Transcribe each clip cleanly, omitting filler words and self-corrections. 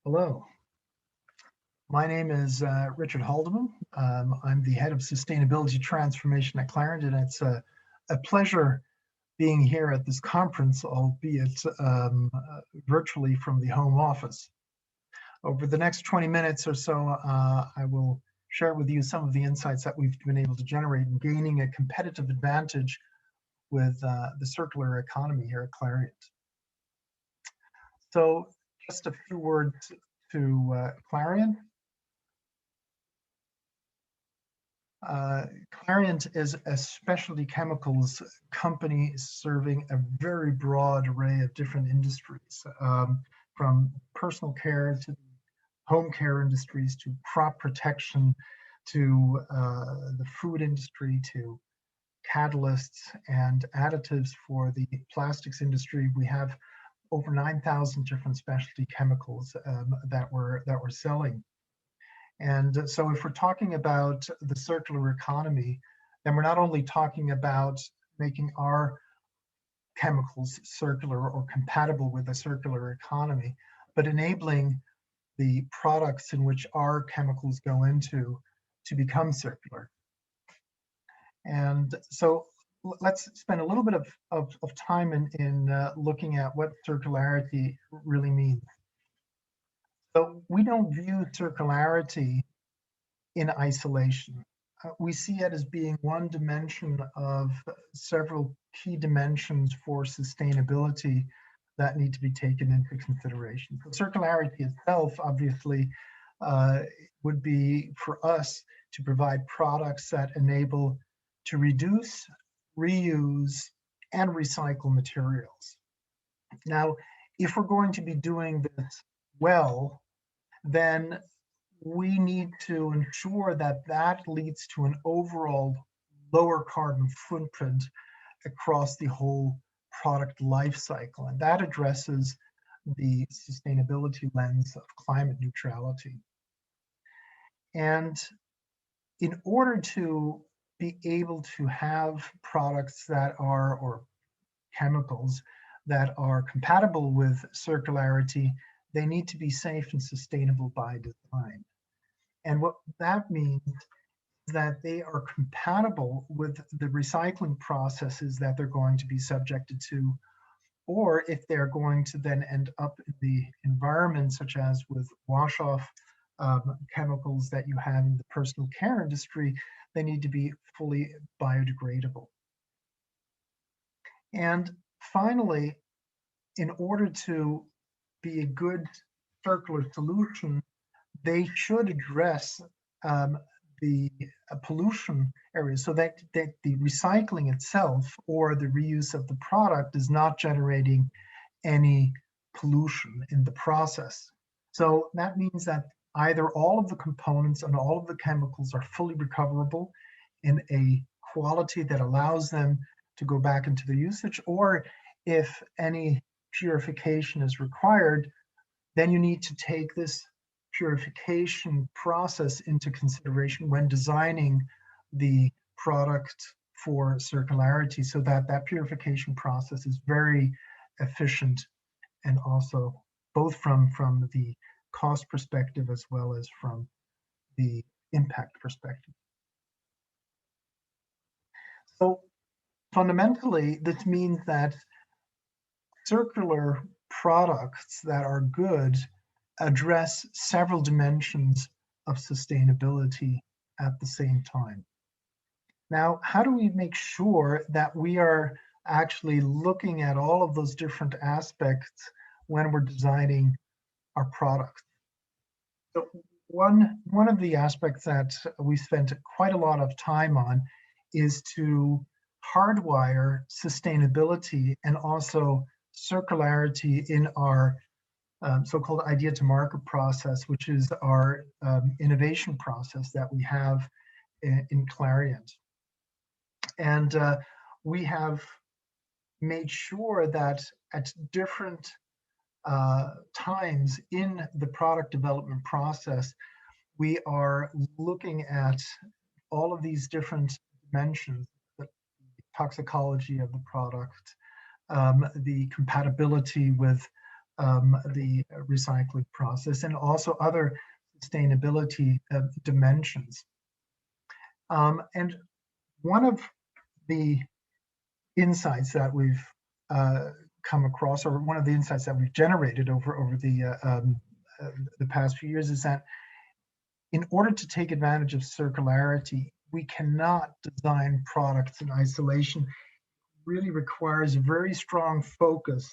Hello, my name is Richard Haldeman. I'm the head of sustainability transformation at Clariant, and it's a pleasure being here at this conference, albeit virtually from the home office. Over the next 20 minutes or so, I will share with you some of the insights that we've been able to generate in gaining a competitive advantage with the circular economy here at Clariant. So just a few words to Clariant. Clariant is a specialty chemicals company serving a very broad array of different industries, from personal care to home care industries to crop protection to the food industry to catalysts and additives for the plastics industry. We have over 9,000 different specialty chemicals that we're selling. And so if we're talking about the circular economy, then we're not only talking about making our chemicals circular or compatible with a circular economy, but enabling the products in which our chemicals go into to become circular. And so let's spend a little bit of time in looking at what circularity really means. So we don't view circularity in isolation. We see it as being one dimension of several key dimensions for sustainability that need to be taken into consideration. So circularity itself, obviously, would be for us to provide products that enable to reduce, reuse, and recycle materials. Now, if we're going to be doing this well, then we need to ensure that that leads to an overall lower carbon footprint across the whole product life cycle. And that addresses the sustainability lens of climate neutrality. And in order to be able to have products that are, or chemicals that are compatible with circularity, they need to be safe and sustainable by design. And what that means is that they are compatible with the recycling processes that they're going to be subjected to, or if they're going to then end up in the environment, such as with wash-off chemicals that you have in the personal care industry, they need to be fully biodegradable. And finally, in order to be a good circular solution, they should address the pollution areas so that the recycling itself or the reuse of the product is not generating any pollution in the process. So that means that either all of the components and all of the chemicals are fully recoverable in a quality that allows them to go back into the usage, or if any purification is required, then you need to take this purification process into consideration when designing the product for circularity, so that that purification process is very efficient, and also both from the cost perspective as well as from the impact perspective. So fundamentally, this means that circular products that are good address several dimensions of sustainability at the same time. Now, how do we make sure that we are actually looking at all of those different aspects when we're designing our products? So one of the aspects that we spent quite a lot of time on is to hardwire sustainability and also circularity in our so-called idea to market process, which is our innovation process that we have in Clariant. And we have made sure that at different times in the product development process, we are looking at all of these different dimensions: the toxicology of the product, the compatibility with the recycling process, and also other sustainability dimensions. And one of the insights that we've come across, or one of the insights that we've generated over the past few years, is that in order to take advantage of circularity, we cannot design products in isolation. It really requires a very strong focus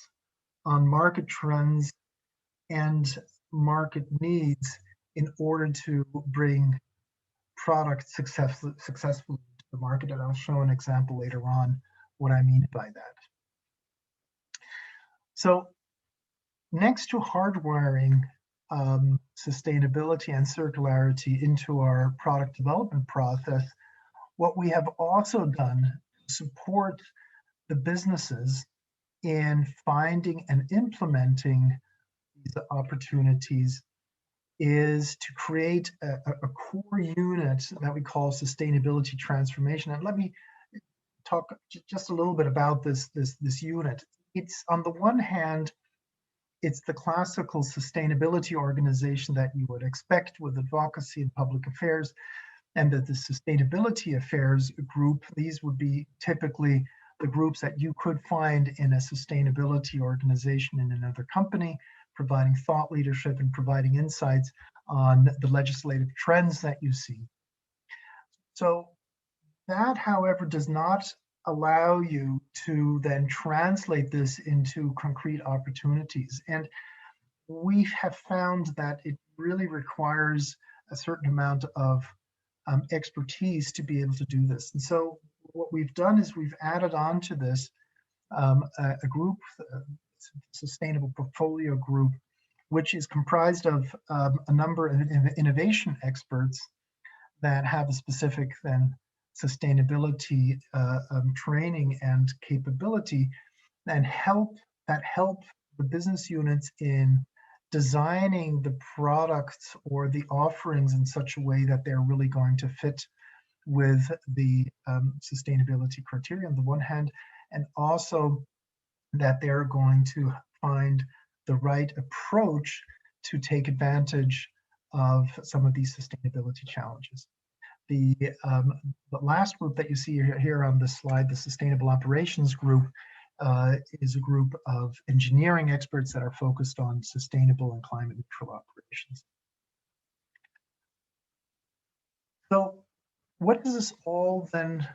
on market trends and market needs in order to bring products successfully to the market. And I'll show an example later on what I mean by that. So next to hardwiring sustainability and circularity into our product development process, what we have also done to support the businesses in finding and implementing these opportunities is to create a core unit that we call sustainability transformation. And let me talk just a little bit about this unit. It's, on the one hand, it's the classical sustainability organization that you would expect with advocacy and public affairs, and that the sustainability affairs group, these would be typically the groups that you could find in a sustainability organization in another company, providing thought leadership and providing insights on the legislative trends that you see. So that, however, does not allow you to then translate this into concrete opportunities. And we have found that it really requires a certain amount of expertise to be able to do this. And so what we've done is we've added on to this a group, Sustainable Portfolio Group, which is comprised of a number of innovation experts that have a specific then sustainability training and capability, and help the business units in designing the products or the offerings in such a way that they're really going to fit with the sustainability criteria on the one hand, and also that they're going to find the right approach to take advantage of some of these sustainability challenges. The last group that you see here on this slide, the Sustainable Operations Group, is a group of engineering experts that are focused on sustainable and climate neutral operations. So what does this all then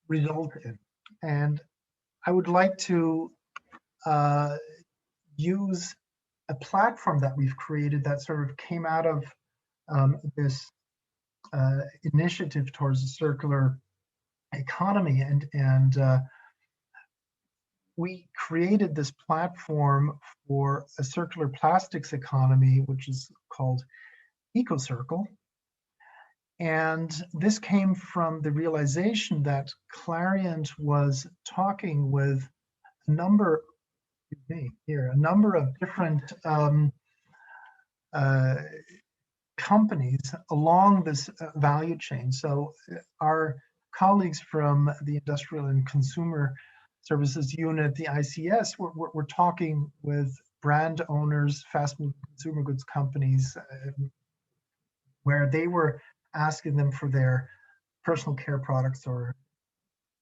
result in? And I would like to use a platform that we've created that sort of came out of this initiative towards a circular economy, and we created this platform for a circular plastics economy, which is called EcoCircle. And this came from the realization that Clariant was talking with a number of different companies along this value chain. So our colleagues from the Industrial and Consumer Services Unit, the ICS, we're talking with brand owners, fast-moving consumer goods companies, where they were asking them for their personal care products or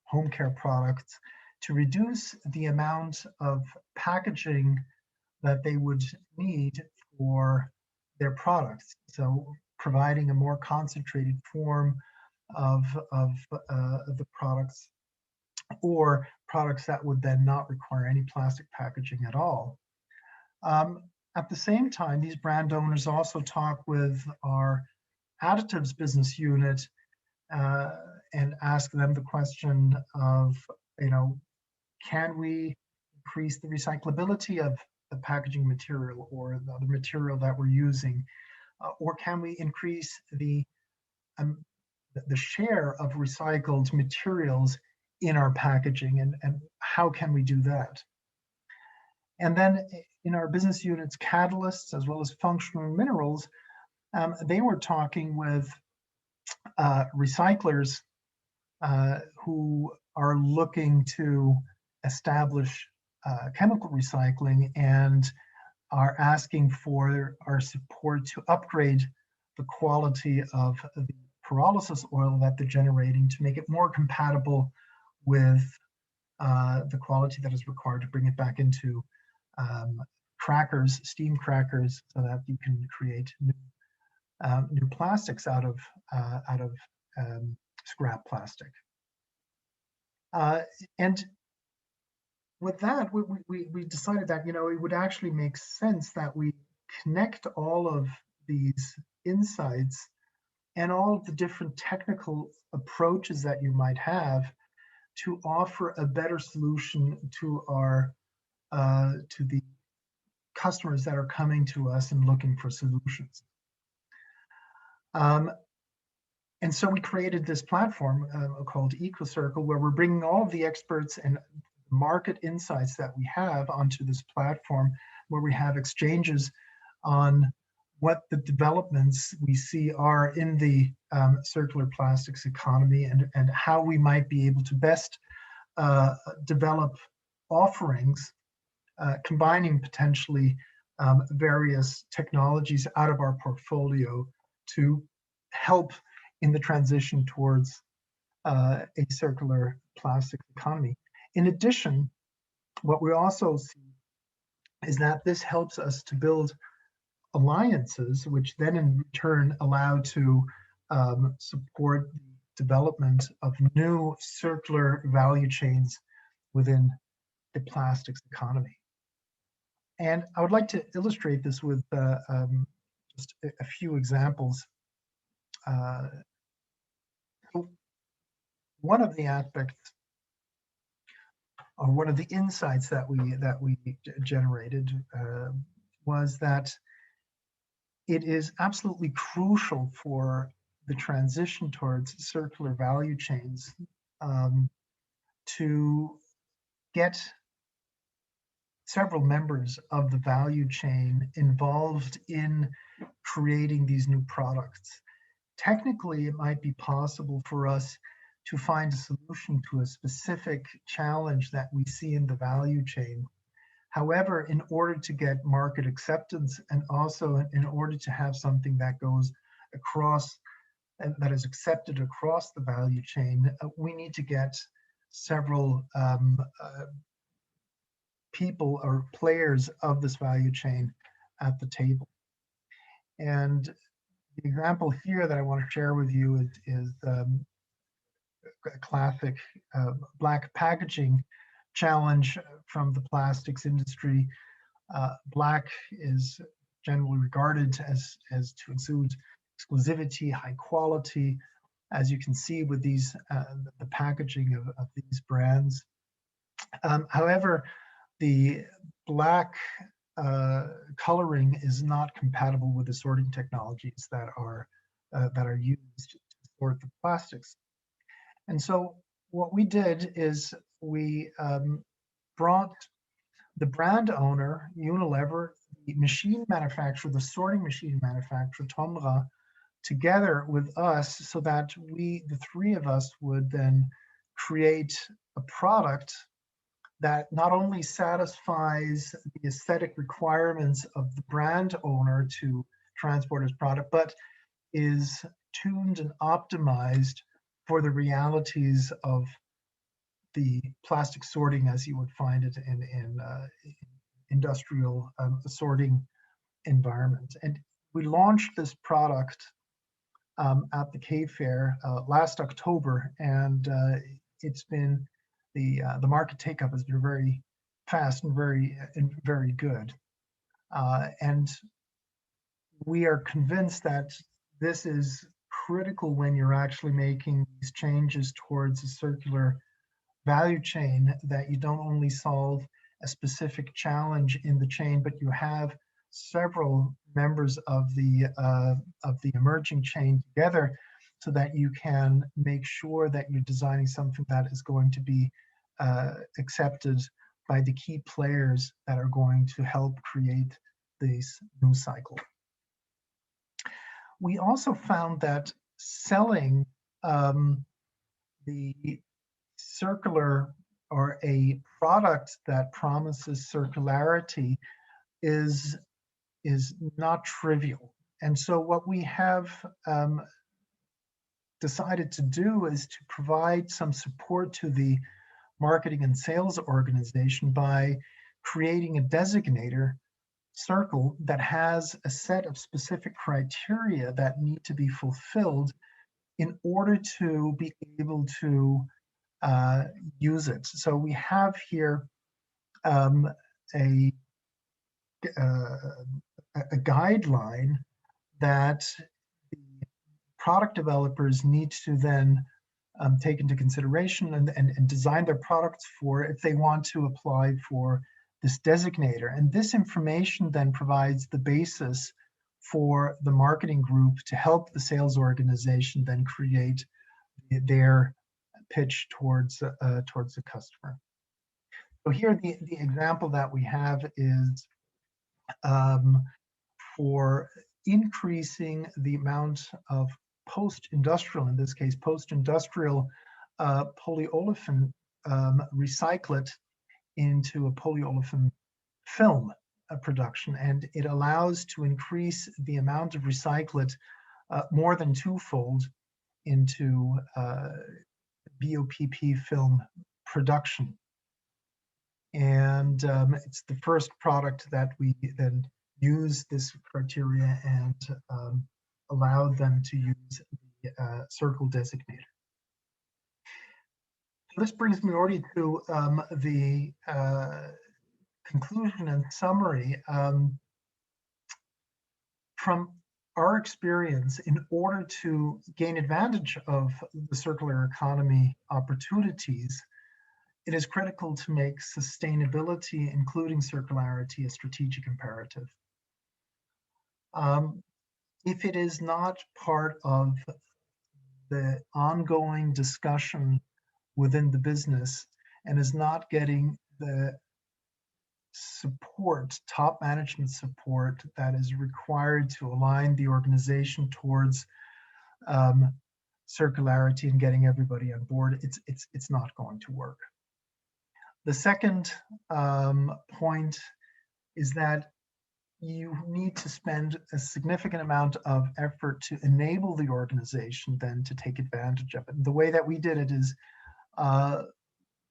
home care products to reduce the amount of packaging that they would need for their products. So providing a more concentrated form of the products, or products that would then not require any plastic packaging at all. At the same time, these brand owners also talk with our additives business unit and ask them the question of, can we increase the recyclability of the packaging material or the material that we're using, or can we increase the share of recycled materials in our packaging, and how can we do that? And then in our business units, catalysts as well as functional minerals, they were talking with recyclers who are looking to establish chemical recycling and are asking for our support to upgrade the quality of the pyrolysis oil that they're generating to make it more compatible with the quality that is required to bring it back into crackers, steam crackers, so that you can create new plastics out of scrap plastic. And with that, we decided that, you know, it would actually make sense that we connect all of these insights and all of the different technical approaches that you might have to offer a better solution to our to the customers that are coming to us and looking for solutions. And so we created this platform called EcoCircle, where we're bringing all of the experts and market insights that we have onto this platform, where we have exchanges on what the developments we see are in the circular plastics economy, and how we might be able to best develop offerings, combining potentially various technologies out of our portfolio to help in the transition towards a circular plastic economy. In addition, what we also see is that this helps us to build alliances, which then in turn allow to support the development of new circular value chains within the plastics economy. And I would like to illustrate this with just a few examples. One of the aspects, or one of the insights that we generated was that it is absolutely crucial for the transition towards circular value chains to get several members of the value chain involved in creating these new products. Technically, it might be possible for us to find a solution to a specific challenge that we see in the value chain. However, in order to get market acceptance, and also in order to have something that goes across and that is accepted across the value chain, we need to get several people or players of this value chain at the table. And the example here that I want to share with you is a classic black packaging challenge from the plastics industry. Black is generally regarded as to exude exclusivity, high quality, as you can see with these the packaging of these brands. However, the black coloring is not compatible with the sorting technologies that are used to sort the plastics. And so what we did is we brought the brand owner, Unilever, the machine manufacturer, the sorting machine manufacturer, Tomra, together with us, so that the three of us would then create a product that not only satisfies the aesthetic requirements of the brand owner to transport his product, but is tuned and optimized for the realities of the plastic sorting as you would find it in industrial sorting environment. And we launched this product at the Cave Fair last October, and it's been the market take-up has been very fast and very good. And we are convinced that this is critical when you're actually making these changes towards a circular value chain, that you don't only solve a specific challenge in the chain, but you have several members of the emerging chain together, so that you can make sure that you're designing something that is going to be accepted by the key players that are going to help create this new cycle. We also found that selling the circular or a product that promises circularity is not trivial. And so what we have decided to do is to provide some support to the marketing and sales organization by creating a designator circle that has a set of specific criteria that need to be fulfilled in order to be able to use it. So we have here a guideline that the product developers need to then take into consideration and design their products for if they want to apply for this designator. And this information then provides the basis for the marketing group to help the sales organization then create their pitch towards the customer. So here the example that we have is for increasing the amount of post-industrial, in this case, post-industrial polyolefin recyclate into a polyolefin film production. And it allows to increase the amount of recyclate more than twofold into BOPP film production. And it's the first product that we then use this criteria and allow them to use the circle designator. So this brings me already to the conclusion and summary. From our experience, in order to gain advantage of the circular economy opportunities, it is critical to make sustainability, including circularity, a strategic imperative. If it is not part of the ongoing discussion within the business and is not getting the support, top management support that is required to align the organization towards circularity and getting everybody on board, it's not going to work. The second point is that you need to spend a significant amount of effort to enable the organization then to take advantage of it. And the way that we did it is,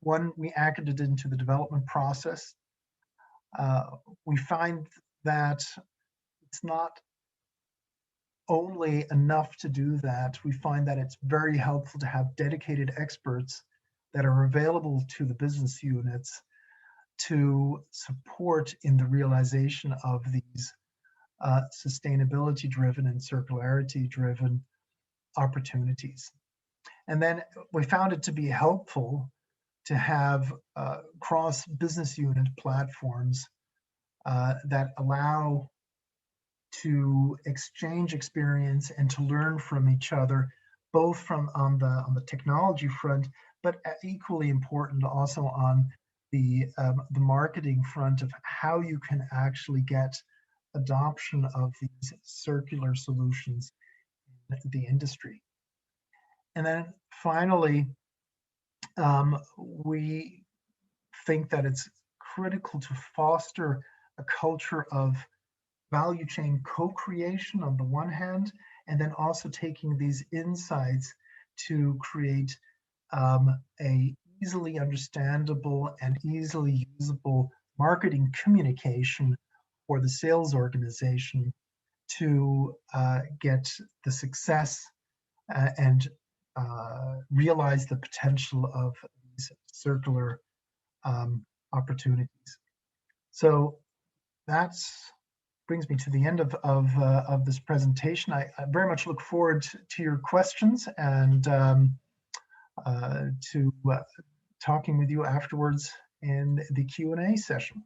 one, we anchored it into the development process. We find that it's not only enough to do that. We find that it's very helpful to have dedicated experts that are available to the business units to support in the realization of these sustainability-driven and circularity-driven opportunities. And then we found it to be helpful to have cross-business unit platforms that allow to exchange experience and to learn from each other, both from on the technology front, but equally important also on the marketing front of how you can actually get adoption of these circular solutions in the industry. And then finally, we think that it's critical to foster a culture of value chain co-creation on the one hand, and then also taking these insights to create a easily understandable and easily usable marketing communication for the sales organization to get the success and realize the potential of these circular opportunities. So that brings me to the end of this presentation. I very much look forward to your questions and to talking with you afterwards in the Q&A session.